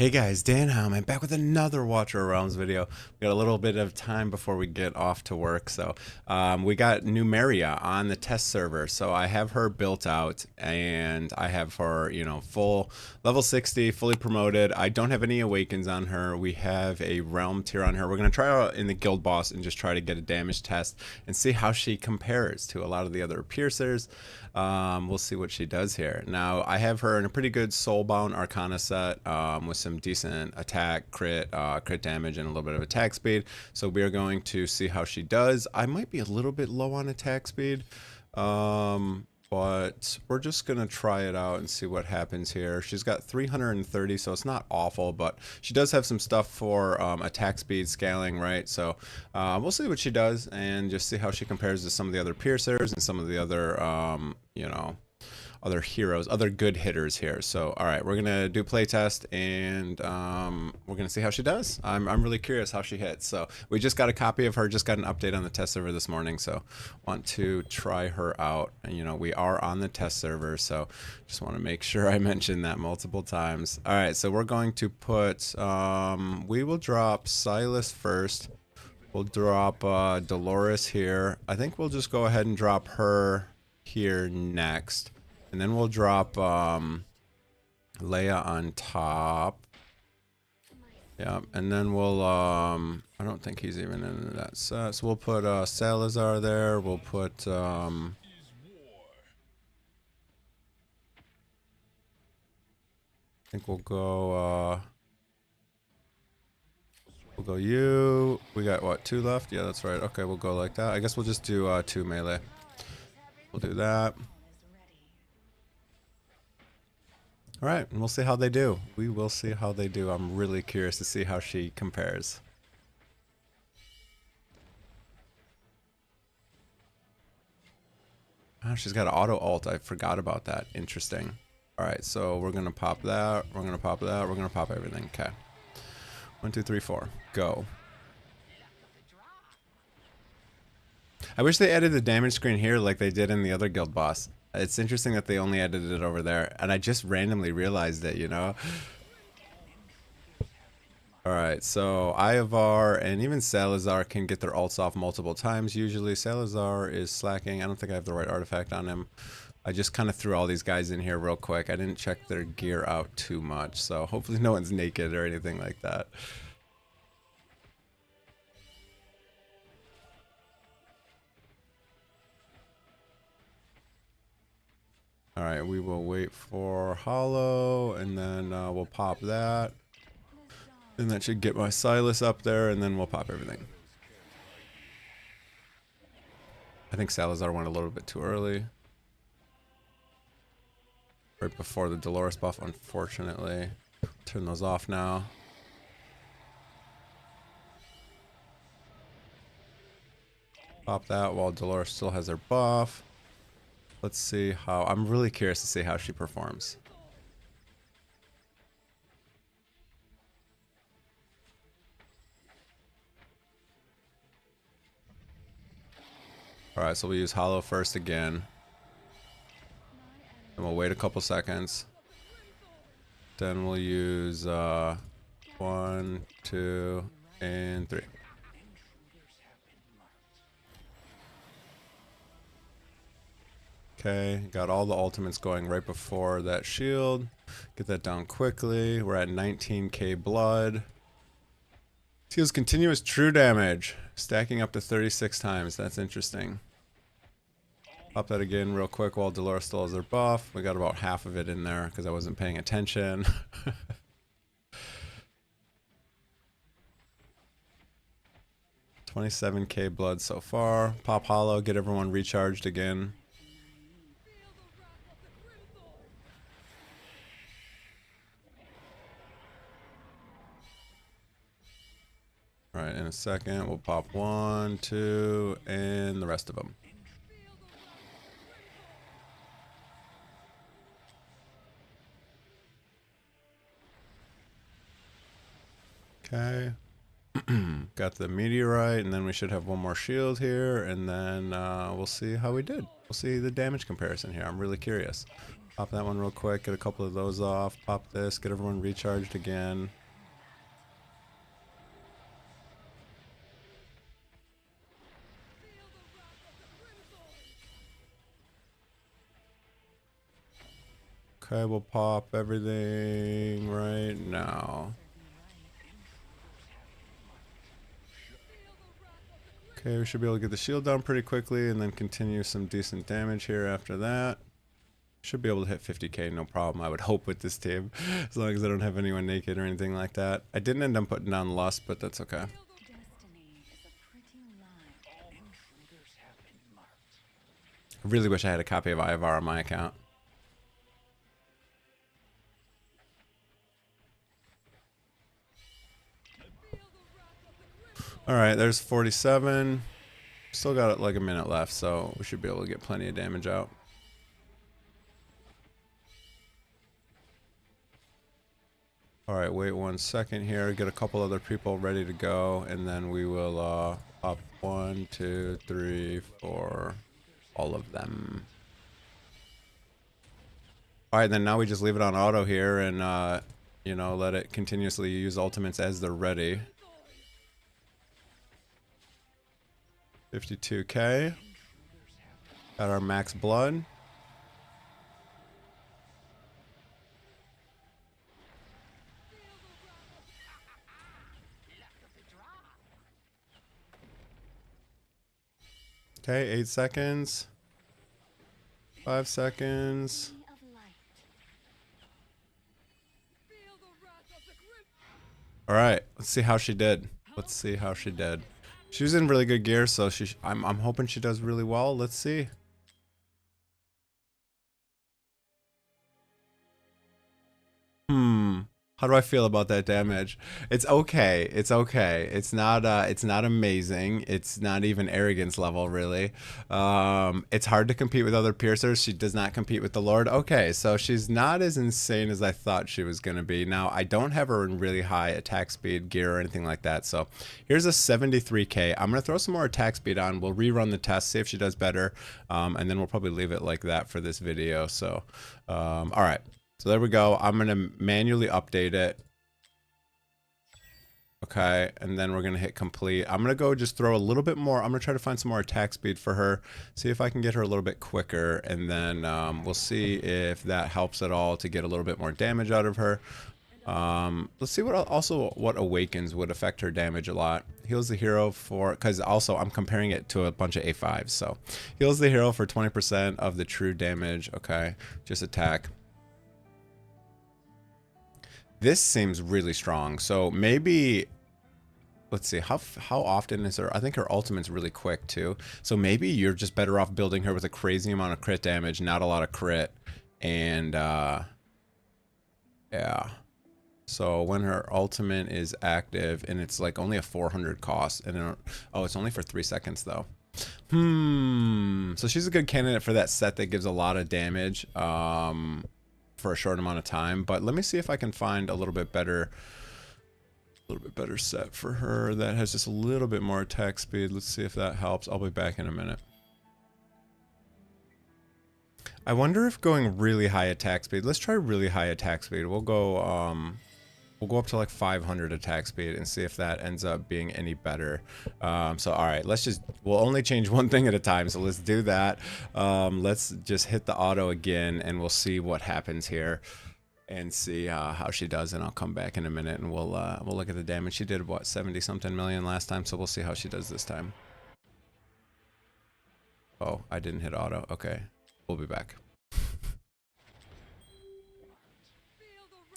Hey guys, Dan Hom. I'm back with another Watcher Realms video. We got a little bit of time before we get off to work, so we got Numera on the test server. So I have her built out, and I have her, full level 60, fully promoted. I don't have any Awakens on her. We have a Realm tier on her. We're gonna try out in the Guild Boss and just try to get a damage test and see how she compares to a lot of the other piercers. We'll see what she does here. Now I have her in a pretty good Soulbound Arcana set with some decent attack, crit damage, and a little bit of attack speed. So we are going to see how she does. I might be a little bit low on attack speed, but we're just gonna try it out and see what happens here. She's got 330, so it's not awful, but she does have some stuff for attack speed scaling, right? So we'll see what she does and just see how she compares to some of the other piercers and some of the other other heroes, other good hitters here. So all right, we're gonna do playtest, and we're gonna see how she does. I'm really curious how she hits. So we just got a copy of her, just got an update on the test server this morning, so want to try her out. And we are on the test server, so just want to make sure I mention that multiple times. All right, so we're going to put we will drop Silas first. We'll drop Dolores here. I think we'll just go ahead and drop her here next. And then we'll drop Leia on top. Yeah, and then we'll I don't think he's even in that set. So we'll put Salazar there. We'll put I think we'll go you. We got what, 2 left? Yeah, that's right. Okay, we'll go like that. I guess we'll just do 2 melee. We'll do that. All right, and we'll see how they do. We will see how they do. I'm really curious to see how she compares. Oh, she's got an auto ult. I forgot about that. Interesting. All right, so we're gonna pop that. We're gonna pop that. We're gonna pop everything. Okay. 1, 2, 3, 4. Go. I wish they added the damage screen here like they did in the other guild boss. It's interesting that they only added it over there, and I just randomly realized it, Alright, so Ivar and even Salazar can get their ults off multiple times usually. Salazar is slacking. I don't think I have the right artifact on him. I just kind of threw all these guys in here real quick. I didn't check their gear out too much, so hopefully no one's naked or anything like that. Alright, we will wait for Hollow, and then we'll pop that. And that should get my Silas up there, and then we'll pop everything. I think Salazar went a little bit too early. Right before the Dolores buff, unfortunately. Turn those off now. Pop that while Dolores still has her buff. Let's see how, I'm really curious to see how she performs. Alright, so we'll use Hollow first again. And we'll wait a couple seconds. Then we'll use 1, 2, and 3. Okay, got all the ultimates going right before that shield. Get that down quickly. We're at 19k blood. Deals continuous true damage, stacking up to 36 times. That's interesting. Pop that again real quick while Dolores still has her buff. We got about half of it in there because I wasn't paying attention. 27k blood so far. Pop Hollow, get everyone recharged again. Alright, in a second, we'll pop 1, 2, and the rest of them. Okay. Got the meteorite, and then we should have one more shield here, and then we'll see how we did. We'll see the damage comparison here. I'm really curious. Pop that one real quick, get a couple of those off, pop this, get everyone recharged again. Okay, we'll pop everything right now. Okay, we should be able to get the shield down pretty quickly and then continue some decent damage here after that. Should be able to hit 50k, no problem, I would hope, with this team, as long as I don't have anyone naked or anything like that. I didn't end up putting down Lust, but that's okay. I really wish I had a copy of Ivar on my account. Alright, there's 47. Still got like a minute left, so we should be able to get plenty of damage out. Alright, wait 1 second here, get a couple other people ready to go, and then we will up 1, 2, 3, 4, all of them. Alright, then now we just leave it on auto here and you know, let it continuously use ultimates as they're ready. 52k. Got our max blood. Okay, 8 seconds. 5 seconds. Alright, let's see how she did. Let's see how she did. She was in really good gear, so I'm hoping she does really well. Let's see. How do I feel about that damage? It's okay. It's okay. It's not amazing. It's not even arrogance level, really. It's hard to compete with other piercers. She does not compete with the Lord. Okay, so she's not as insane as I thought she was gonna be. Now, I don't have her in really high attack speed gear or anything like that. So here's a 73k. I'm gonna throw some more attack speed on. We'll rerun the test, see if she does better, and then we'll probably leave it like that for this video. So, all right. So there we go. I'm going to manually update it. Okay, and then we're going to hit complete. I'm going to go just throw a little bit more. I'm going to try to find some more attack speed for her. See if I can get her a little bit quicker. And then we'll see if that helps at all to get a little bit more damage out of her. Let's see what Awakens would affect her damage a lot. Heals the hero for, because also I'm comparing it to a bunch of A5s. So heals the hero for 20% of the true damage. Okay, just attack. This seems really strong, so maybe, let's see, how often is her, I think her ultimate's really quick too, so maybe you're just better off building her with a crazy amount of crit damage, not a lot of crit, and yeah. So when her ultimate is active, and it's like only a 400 cost, and then, oh, it's only for 3 seconds though. So she's a good candidate for that set that gives a lot of damage, for a short amount of time, but let me see if I can find a little bit better set for her that has just a little bit more attack speed. Let's see if that helps. I'll be back in a minute. I wonder if going really high attack speed, let's try really high attack speed. We'll go up to like 500 attack speed and see if that ends up being any better. So all right, we'll only change one thing at a time, so let's do that. Let's just hit the auto again and we'll see what happens here and see how she does, and I'll come back in a minute and we'll look at the damage. She did what, 70 something million last time, so we'll see how she does this time. Oh, I didn't hit auto. Okay, we'll be back.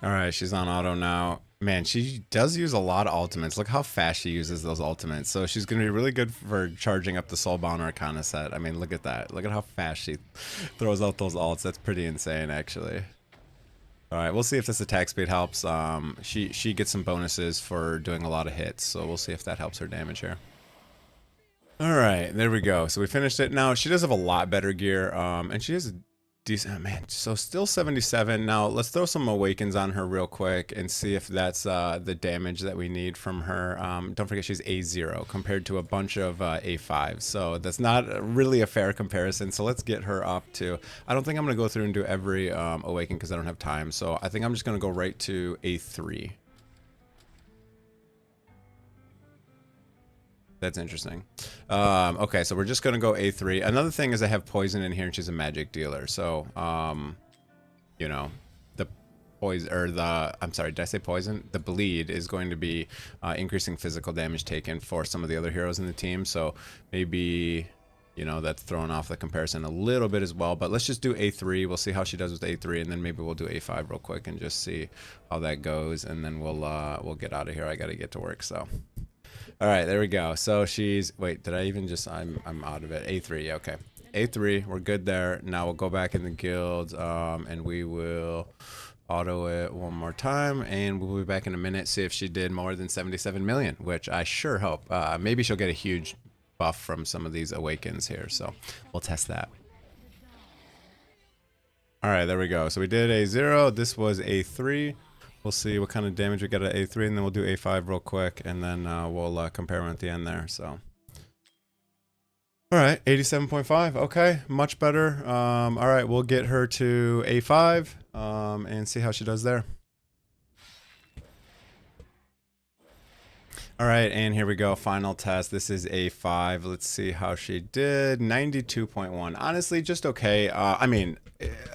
All right, she's on auto now. Man, she does use a lot of ultimates. Look how fast she uses those ultimates. So she's going to be really good for charging up the Soulbound Arcana set. I mean, look at that. Look at how fast she throws out those ults. That's pretty insane, actually. All right, we'll see if this attack speed helps. She gets some bonuses for doing a lot of hits, so we'll see if that helps her damage here. All right, there we go. So we finished it. Now, she does have a lot better gear, and she has decent. Oh, man, so still 77. Now let's throw some Awakens on her real quick and see if that's the damage that we need from her. Don't forget she's A0 compared to a bunch of A5, so that's not really a fair comparison. So let's get her up to, I don't think I'm going to go through and do every Awaken because I don't have time, so I think I'm just going to go right to A3. That's interesting. Okay, so we're just gonna go A3. Another thing is I have poison in here, and she's a magic dealer. So, you know, the poison or the I'm sorry, did I say poison? The bleed is going to be increasing physical damage taken for some of the other heroes in the team. So maybe, you know, that's throwing off the comparison a little bit as well. But let's just do A3. We'll see how she does with A3, and then maybe we'll do A5 real quick and just see how that goes, and then we'll get out of here. I got to get to work, so. All right, there we go. So she's, wait, did I even just, I'm out of it. A3, yeah, okay. A3, we're good there. Now we'll go back in the guild, and we will auto it one more time, and we'll be back in a minute, see if she did more than 77 million, which I sure hope. Maybe she'll get a huge buff from some of these Awakens here, so we'll test that. All right, there we go. So we did A0, this was A3. We'll see what kind of damage we get at A3, and then we'll do A5 real quick, and then we'll compare them at the end there. So, all right, 87.5. Okay, much better. All right, we'll get her to A5 and see how she does there. All right, and here we go. Final test. This is A5. Let's see how she did. 92.1. Honestly, just okay. I mean,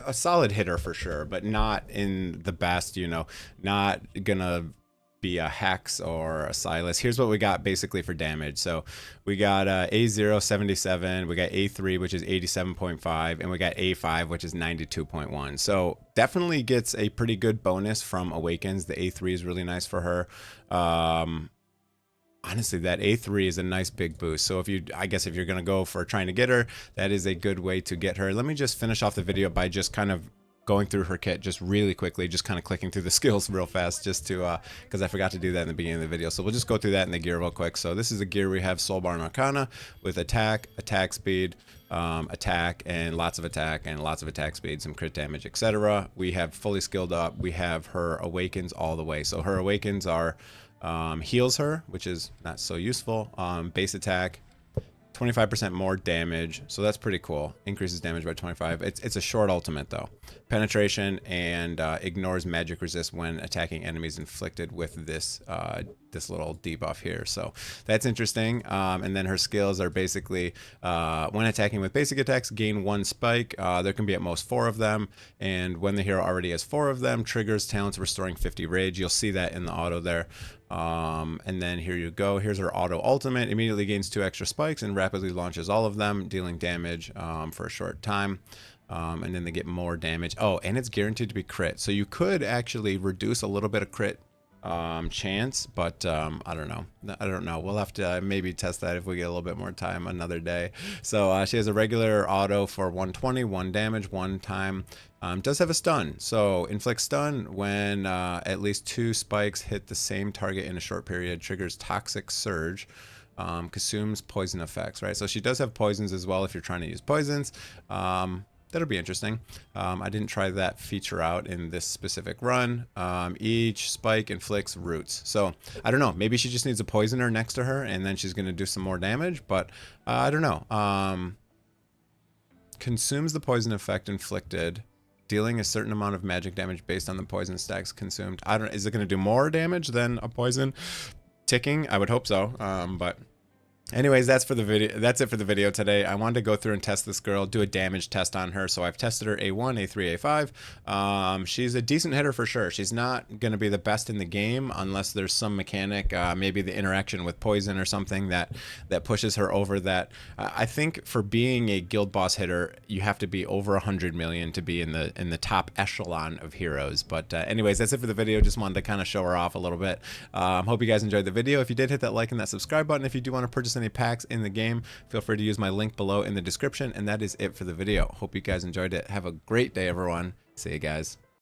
a solid hitter for sure, but not in the best, you know, not gonna be a Hex or a Silas. Here's what we got basically for damage. So we got A0, 77. We got A3, which is 87.5. And we got A5, which is 92.1. So definitely gets a pretty good bonus from Awakens. The A3 is really nice for her. Honestly, that A3 is a nice big boost. So if you, I guess if you're going to go for trying to get her, that is a good way to get her. Let me just finish off the video by just kind of going through her kit just really quickly, just kind of clicking through the skills real fast, just to, because I forgot to do that in the beginning of the video. So we'll just go through that in the gear real quick. So this is the gear we have: Soulbar and Arcana with attack, attack speed, attack, and lots of attack speed, some crit damage, etc. We have fully skilled up. We have her Awakens all the way. So her Awakens are heals her, which is not so useful. Base attack, 25% more damage, so that's pretty cool. Increases damage by 25. It's a short ultimate though. Penetration and ignores magic resist when attacking enemies inflicted with this this little debuff here. So that's interesting. And then her skills are basically when attacking with basic attacks, gain 1 spike. There can be at most 4 of them, and when the hero already has 4 of them, triggers talents restoring 50 rage. You'll see that in the auto there. And then here you go. Here's her auto ultimate. Immediately gains 2 extra spikes and rapidly launches all of them, dealing damage for a short time. And then they get more damage. Oh, and it's guaranteed to be crit. So you could actually reduce a little bit of crit chance, but I don't know. We'll have to maybe test that if we get a little bit more time another day. So she has a regular auto for 120, 1 damage, 1 time. Does have a stun, so inflict stun when at least 2 spikes hit the same target in a short period, triggers toxic surge, consumes poison effects, right? So she does have poisons as well if you're trying to use poisons. That'll be interesting. I didn't try that feature out in this specific run. Each spike inflicts roots. So I don't know, maybe she just needs a poisoner next to her and then she's gonna do some more damage, but I don't know. Consumes the poison effect inflicted, dealing a certain amount of magic damage based on the poison stacks consumed. I don't, is it gonna do more damage than a poison ticking? I would hope so, but anyways, that's for the video. That's it for the video today. I wanted to go through and test this girl, do a damage test on her. So I've tested her A1, A3, A5. She's a decent hitter for sure. She's not going to be the best in the game unless there's some mechanic, maybe the interaction with poison or something that pushes her over that. I think for being a guild boss hitter, you have to be over 100 million to be in the top echelon of heroes. But anyways, that's it for the video. Just wanted to kind of show her off a little bit. Hope you guys enjoyed the video. If you did, hit that like and that subscribe button. If you do want to purchase any packs in the game, feel free to use my link below in the description. And that is it for the video. Hope you guys enjoyed it. Have a great day, everyone. See you guys.